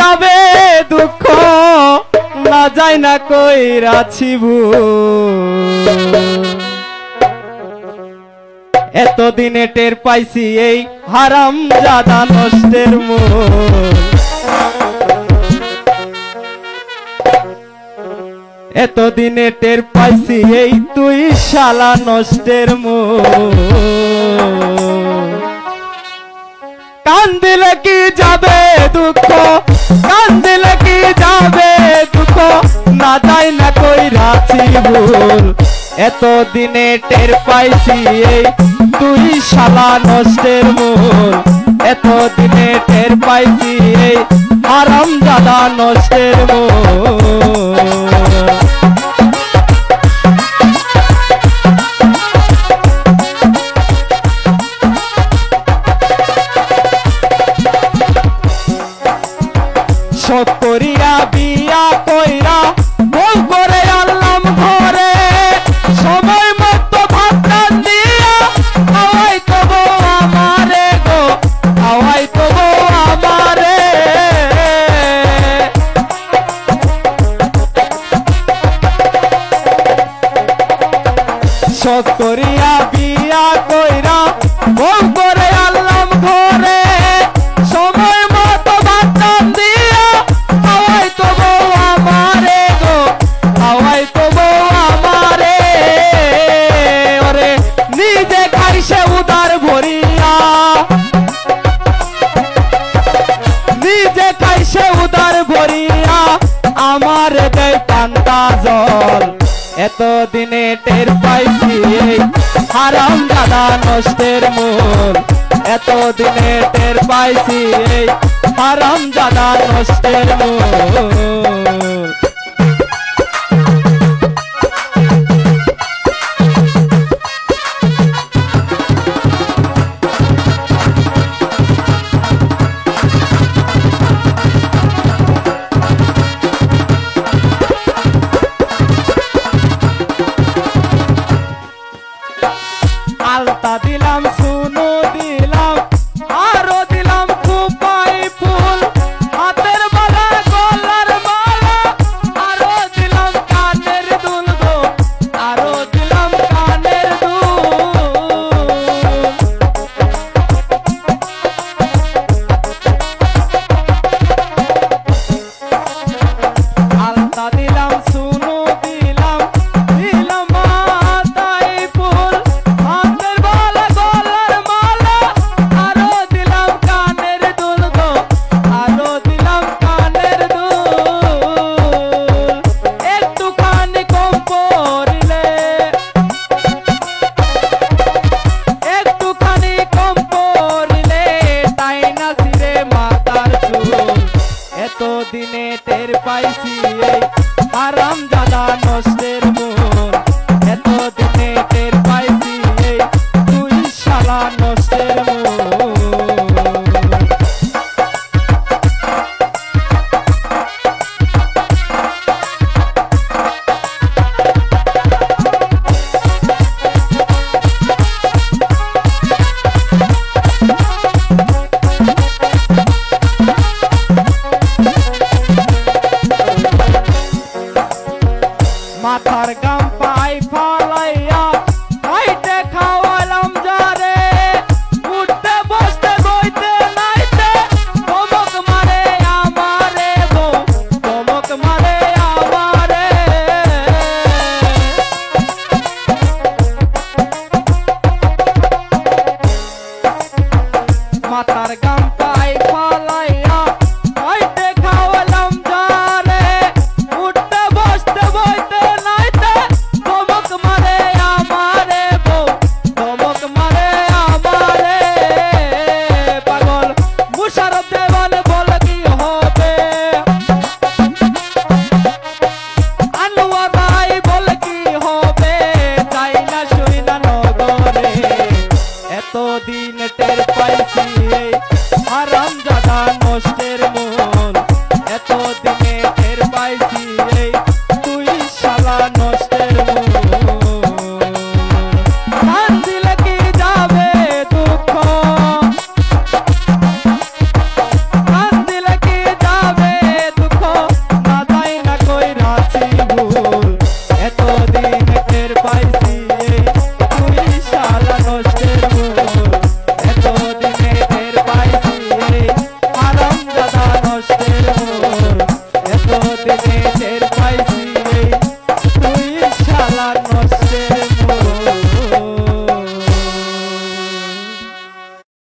যাবে দুঃখ না যায় না কইরাছি ভুল এতদিনে টের পাইছি এই হারাম জাদা নষ্টের মূল এতদিনে টের পাইছি এই তুই শালা নষ্টের মূল কান দিলে কি যাবে দুঃখ কান দিলে কি যাবে দুঃখ না যায় না কইরাছি ভুল এতদিনে টের পাইছি এই তুই শালা নষ্টের মূল এতদিনে টের পাইছি এই হারাম জাদা নষ্টের মূল শখ করিয়া বিয়া কইরা বউ করে আনলাম ঘরে সময় মতো ভাত টান দিয়া খাওয়াই তো বউ আমারে গো খাওয়াই তো বউ আমারে শখ করিয়া বিয়া কইরা বউ করে আনলাম ঘরে সময় মতো ভাত টান দিয়া খাওয়াই তো বউ আমারে গো খাওয়াই তো বউ আমারে ওরে নিজে খাইছে উদার ভরিয়া নিজে খাইছে উদার ভরিয়া আমার দেয় পান্তা জল এতদিনে টের পাইছি এই হারাম জাদা নষ্টের মূল এতদিনে টের পাইছি এই হারাম জাদা নষ্টের মূল আলতা দিলাম সুনো দিলাম আরো দিলাম খুপাই ফুল হাতের বালা গলার মালা আরো দিলাম কানের দুল গো আরো দিলাম কানের দুল আলতা দিলাম সুনো দিলাম দিলাম মাথায় ফুল এতদিনে টের পাইছি এই হারাম জাদা নষ্টের